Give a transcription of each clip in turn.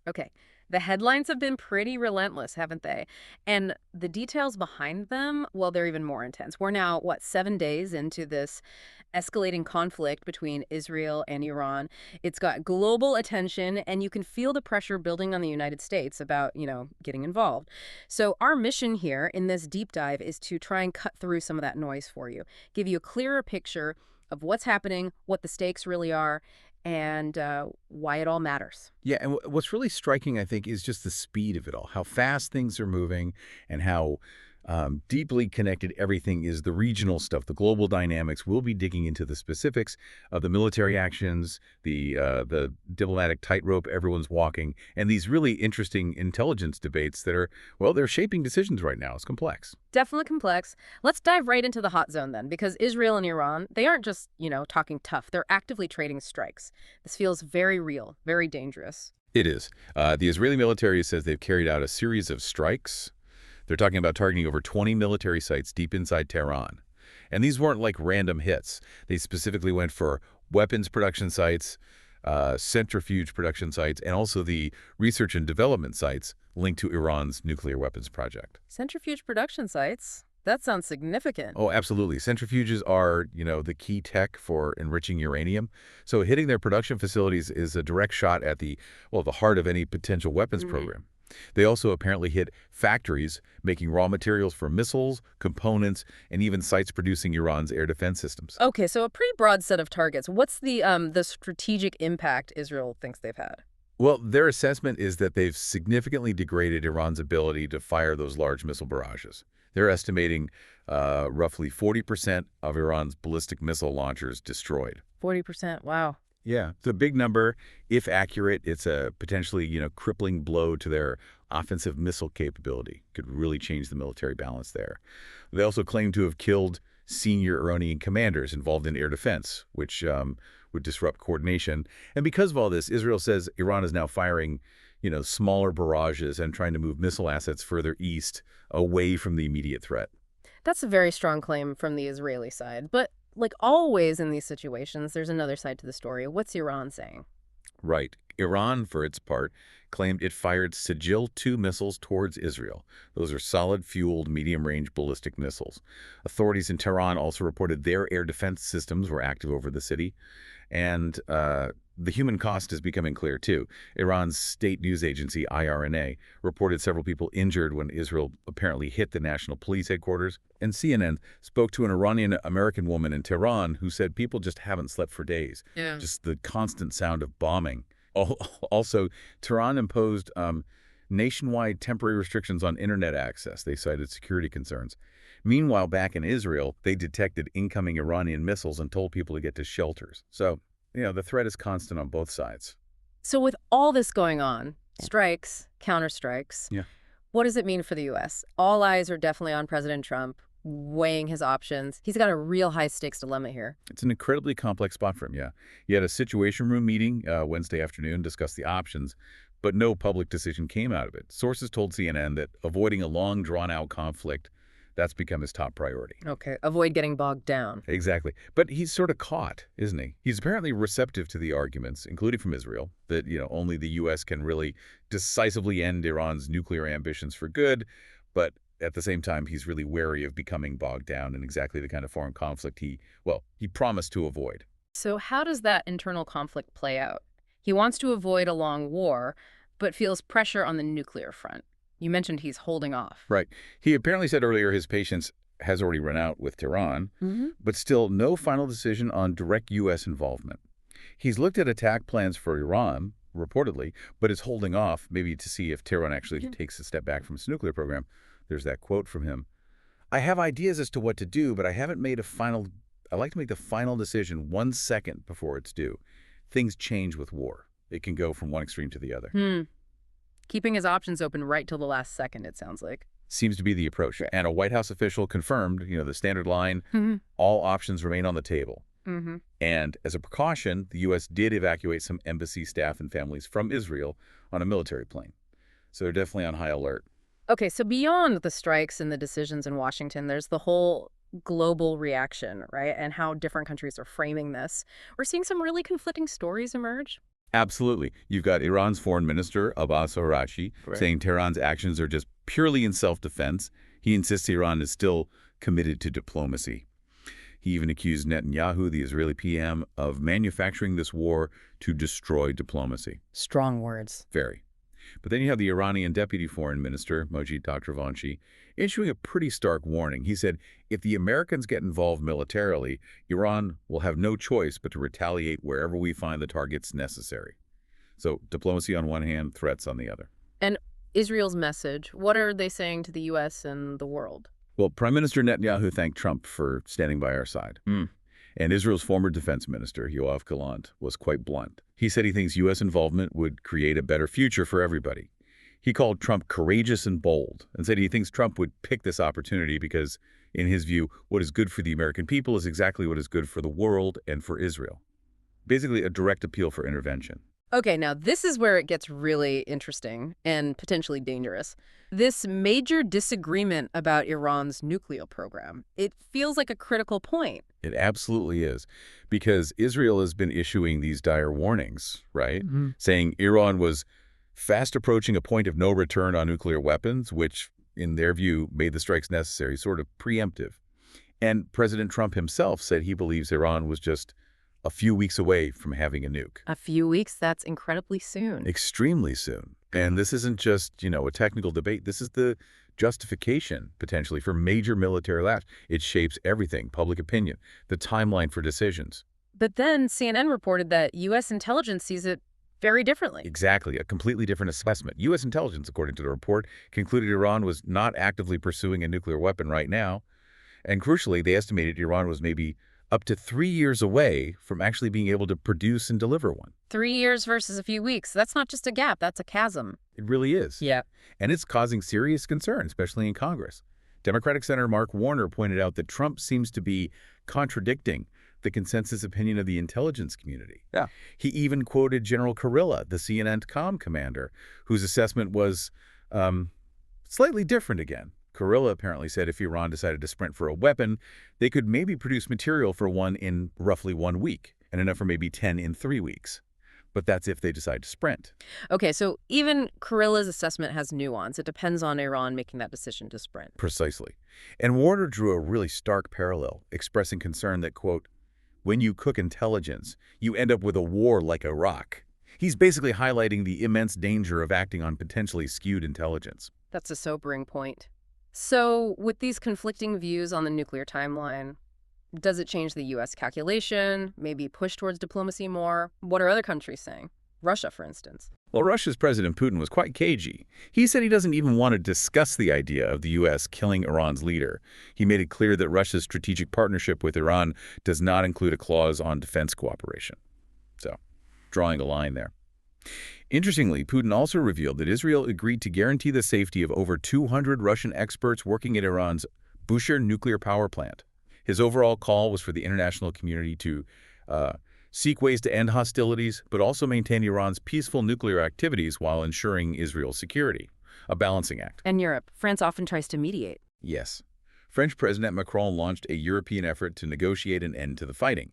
Okay. The headlines have been pretty relentless, haven't they? And the details behind them, well, they're even more intense. We're now, what, 7 days into this escalating conflict between Israel and Iran. It's got global attention, and you can feel the pressure building on the United States about, getting involved. So our mission here in this deep dive is to try and cut through some of that noise for you, give you a clearer picture of what's happening, what the stakes really are, and why it all matters. Yeah, and what's really striking, I think, is just the speed of it all, how fast things are moving and how deeply connected everything is, the regional stuff, the global dynamics. We'll be digging into the specifics of the military actions, the diplomatic tightrope everyone's walking, and these really interesting intelligence debates that are, well, they're shaping decisions right now. It's complex. Definitely complex. Let's dive right into the hot zone then, because Israel and Iran, they aren't just, talking tough. They're actively trading strikes. This feels very real, very dangerous. It is. The Israeli military says they've carried out a series of strikes. They're talking about targeting over 20 military sites deep inside Tehran. And these weren't like random hits. They specifically went for weapons production sites, centrifuge production sites, and also the research and development sites linked to Iran's nuclear weapons project. Centrifuge production sites? That sounds significant. Oh, absolutely. Centrifuges are, the key tech for enriching uranium. So hitting their production facilities is a direct shot at the heart of any potential weapons program. They also apparently hit factories making raw materials for missiles, components, and even sites producing Iran's air defense systems. Okay, so a pretty broad set of targets. What's the strategic impact Israel thinks they've had? Well, their assessment is that they've significantly degraded Iran's ability to fire those large missile barrages. They're estimating roughly 40% of Iran's ballistic missile launchers destroyed. 40%, wow. Yeah, it's a big number. If accurate, it's a potentially, crippling blow to their offensive missile capability. Could really change the military balance there. They also claim to have killed senior Iranian commanders involved in air defense, which would disrupt coordination. And because of all this, Israel says Iran is now firing, smaller barrages and trying to move missile assets further east, away from the immediate threat. That's a very strong claim from the Israeli side. But like always in these situations, there's another side to the story. What's Iran saying? Right. Iran, for its part, claimed it fired Sigil-2 missiles towards Israel. Those are solid-fueled, medium-range ballistic missiles. Authorities in Tehran also reported their air defense systems were active over the city. And the human cost is becoming clear, too. Iran's state news agency, IRNA, reported several people injured when Israel apparently hit the national police headquarters. And CNN spoke to an Iranian-American woman in Tehran who said people just haven't slept for days. Yeah. Just the constant sound of bombing. Also, Tehran imposed nationwide temporary restrictions on internet access. They cited security concerns. Meanwhile, back in Israel, they detected incoming Iranian missiles and told people to get to shelters. So, the threat is constant on both sides. So with all this going on, strikes, counterstrikes, Yeah. what does it mean for the U.S.? All eyes are definitely on President Trump, weighing his options. He's got a real high-stakes dilemma here. It's an incredibly complex spot for him, yeah. He had a Situation Room meeting Wednesday afternoon, discussed the options, but no public decision came out of it. Sources told CNN that avoiding a long, drawn-out conflict, that's become his top priority. Okay, avoid getting bogged down. Exactly. But he's sort of caught, isn't he? He's apparently receptive to the arguments, including from Israel, that, only the U.S. can really decisively end Iran's nuclear ambitions for good. But at the same time, he's really wary of becoming bogged down in exactly the kind of foreign conflict he promised to avoid. So how does that internal conflict play out? He wants to avoid a long war, but feels pressure on the nuclear front. You mentioned he's holding off. Right. He apparently said earlier his patience has already run out with Tehran, but still no final decision on direct U.S. involvement. He's looked at attack plans for Iran, reportedly, but is holding off maybe to see if Tehran actually takes a step back from its nuclear program. There's that quote from him. I have ideas as to what to do, but I haven't made I like to make the final decision 1 second before it's due. Things change with war. It can go from one extreme to the other. Keeping his options open right till the last second, it sounds like. Seems to be the approach. And a White House official confirmed, the standard line, all options remain on the table. And as a precaution, the U.S. did evacuate some embassy staff and families from Israel on a military plane. So they're definitely on high alert. Okay, so beyond the strikes and the decisions in Washington, there's the whole global reaction, right? And how different countries are framing this. We're seeing some really conflicting stories emerge. Absolutely. You've got Iran's foreign minister, Abbas Araghchi, Right. saying Tehran's actions are just purely in self-defense. He insists Iran is still committed to diplomacy. He even accused Netanyahu, the Israeli PM, of manufacturing this war to destroy diplomacy. Strong words. Very. But then you have the Iranian deputy foreign minister, Mojid Takhtavanchi, issuing a pretty stark warning. He said, if the Americans get involved militarily, Iran will have no choice but to retaliate wherever we find the targets necessary. So diplomacy on one hand, threats on the other. And Israel's message, what are they saying to the U.S. and the world? Well, Prime Minister Netanyahu thanked Trump for standing by our side. And Israel's former defense minister, Yoav Gallant, was quite blunt. He said he thinks U.S. involvement would create a better future for everybody. He called Trump courageous and bold and said he thinks Trump would pick this opportunity because, in his view, what is good for the American people is exactly what is good for the world and for Israel. Basically, a direct appeal for intervention. Okay, now this is where it gets really interesting and potentially dangerous. This major disagreement about Iran's nuclear program, it feels like a critical point. It absolutely is, because Israel has been issuing these dire warnings, right? Saying Iran was fast approaching a point of no return on nuclear weapons, which, in their view, made the strikes necessary, sort of preemptive. And President Trump himself said he believes Iran was just a few weeks away from having a nuke. A few weeks, that's incredibly soon. Extremely soon. And this isn't just, a technical debate. This is the justification, potentially, for major military lapse. It shapes everything, public opinion, the timeline for decisions. But then CNN reported that U.S. intelligence sees it very differently. Exactly, a completely different assessment. U.S. intelligence, according to the report, concluded Iran was not actively pursuing a nuclear weapon right now. And crucially, they estimated Iran was maybe up to 3 years away from actually being able to produce and deliver one. 3 years versus a few weeks. That's not just a gap, that's a chasm. It really is. Yeah. And it's causing serious concern, especially in Congress. Democratic Senator Mark Warner pointed out that Trump seems to be contradicting the consensus opinion of the intelligence community. Yeah. He even quoted General Kurilla, the CNN commander, whose assessment was slightly different again. Kurilla apparently said if Iran decided to sprint for a weapon, they could maybe produce material for one in roughly 1 week, and enough for maybe 10 in 3 weeks. But that's if they decide to sprint. Okay, so even Kurilla's assessment has nuance. It depends on Iran making that decision to sprint. Precisely. And Warner drew a really stark parallel, expressing concern that, quote, when you cook intelligence, you end up with a war like Iraq. He's basically highlighting the immense danger of acting on potentially skewed intelligence. That's a sobering point. So with these conflicting views on the nuclear timeline, does it change the U.S. calculation, maybe push towards diplomacy more? What are other countries saying? Russia, for instance. Well, Russia's President Putin was quite cagey. He said he doesn't even want to discuss the idea of the U.S. killing Iran's leader. He made it clear that Russia's strategic partnership with Iran does not include a clause on defense cooperation. So, drawing a line there. Interestingly, Putin also revealed that Israel agreed to guarantee the safety of over 200 Russian experts working at Iran's Bushehr nuclear power plant. His overall call was for the international community to seek ways to end hostilities, but also maintain Iran's peaceful nuclear activities while ensuring Israel's security. A balancing act. And Europe. France often tries to mediate. Yes. French President Macron launched a European effort to negotiate an end to the fighting.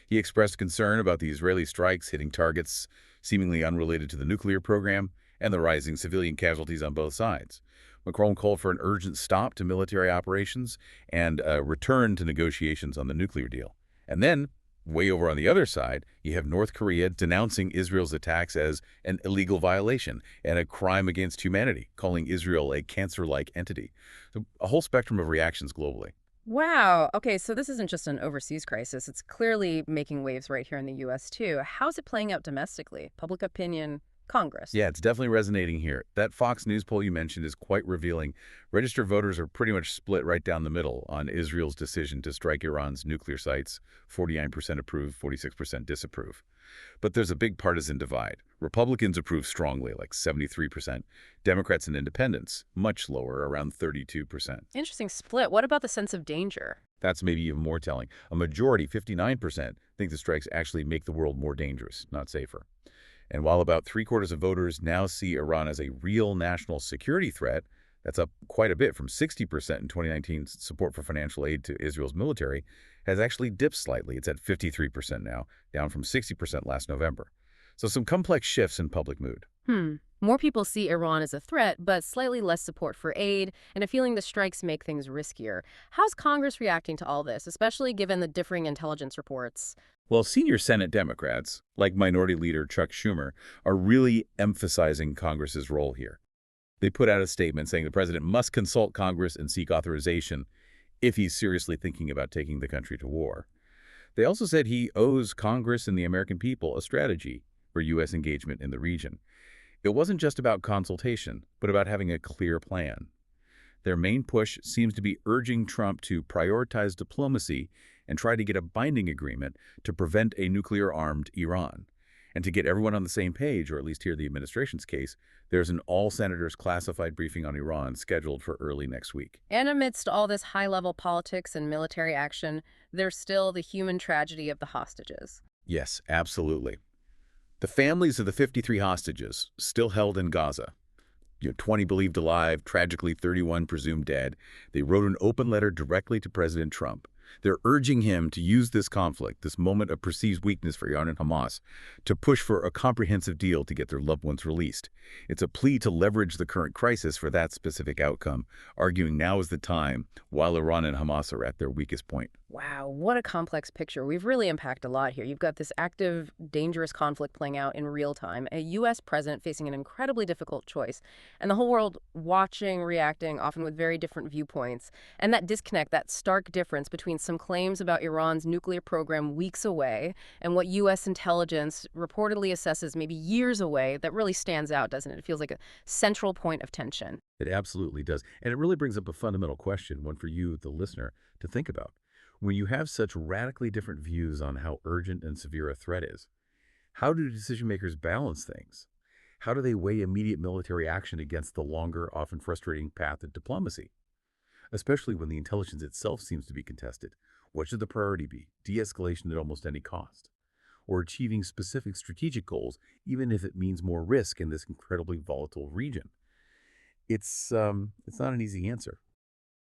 He expressed concern about the Israeli strikes hitting targets seemingly unrelated to the nuclear program and the rising civilian casualties on both sides. Macron called for an urgent stop to military operations and a return to negotiations on the nuclear deal. And then, way over on the other side, you have North Korea denouncing Israel's attacks as an illegal violation and a crime against humanity, calling Israel a cancer-like entity. So a whole spectrum of reactions globally. Wow. Okay, so this isn't just an overseas crisis. It's clearly making waves right here in the U.S., too. How's it playing out domestically? Public opinion, Congress. Yeah, it's definitely resonating here. That Fox News poll you mentioned is quite revealing. Registered voters are pretty much split right down the middle on Israel's decision to strike Iran's nuclear sites. 49% approve, 46% disapprove. But there's a big partisan divide. Republicans approve strongly, like 73%. Democrats and independents, much lower, around 32%. Interesting split. What about the sense of danger? That's maybe even more telling. A majority, 59%, think the strikes actually make the world more dangerous, not safer. And while about 3/4 of voters now see Iran as a real national security threat, that's up quite a bit from 60% in 2019's support for financial aid to Israel's military, has actually dipped slightly. It's at 53% now, down from 60% last November. So some complex shifts in public mood. More people see Iran as a threat, but slightly less support for aid, and a feeling the strikes make things riskier. How's Congress reacting to all this, especially given the differing intelligence reports? Well, senior Senate Democrats, like Minority Leader Chuck Schumer, are really emphasizing Congress's role here. They put out a statement saying the president must consult Congress and seek authorization if he's seriously thinking about taking the country to war. They also said he owes Congress and the American people a strategy for U.S. engagement in the region. It wasn't just about consultation, but about having a clear plan. Their main push seems to be urging Trump to prioritize diplomacy and try to get a binding agreement to prevent a nuclear-armed Iran. And to get everyone on the same page, or at least hear the administration's case, there's an all-senators classified briefing on Iran scheduled for early next week. And amidst all this high-level politics and military action, there's still the human tragedy of the hostages. Yes, absolutely. The families of the 53 hostages still held in Gaza, 20 believed alive, tragically 31 presumed dead, they wrote an open letter directly to President Trump. They're urging him to use this conflict, this moment of perceived weakness for Iran and Hamas, to push for a comprehensive deal to get their loved ones released. It's a plea to leverage the current crisis for that specific outcome, arguing now is the time, while Iran and Hamas are at their weakest point. Wow, what a complex picture. We've really unpacked a lot here. You've got this active, dangerous conflict playing out in real time, a U.S. president facing an incredibly difficult choice, and the whole world watching, reacting, often with very different viewpoints. And that disconnect, that stark difference between some claims about Iran's nuclear program weeks away and what U.S. intelligence reportedly assesses maybe years away, that really stands out, doesn't it? It feels like a central point of tension. It absolutely does. And it really brings up a fundamental question, one for you, the listener, to think about. When you have such radically different views on how urgent and severe a threat is, how do decision makers balance things? How do they weigh immediate military action against the longer, often frustrating path of diplomacy? Especially when the intelligence itself seems to be contested. What should the priority be? De-escalation at almost any cost? Or achieving specific strategic goals, even if it means more risk in this incredibly volatile region? It's not an easy answer.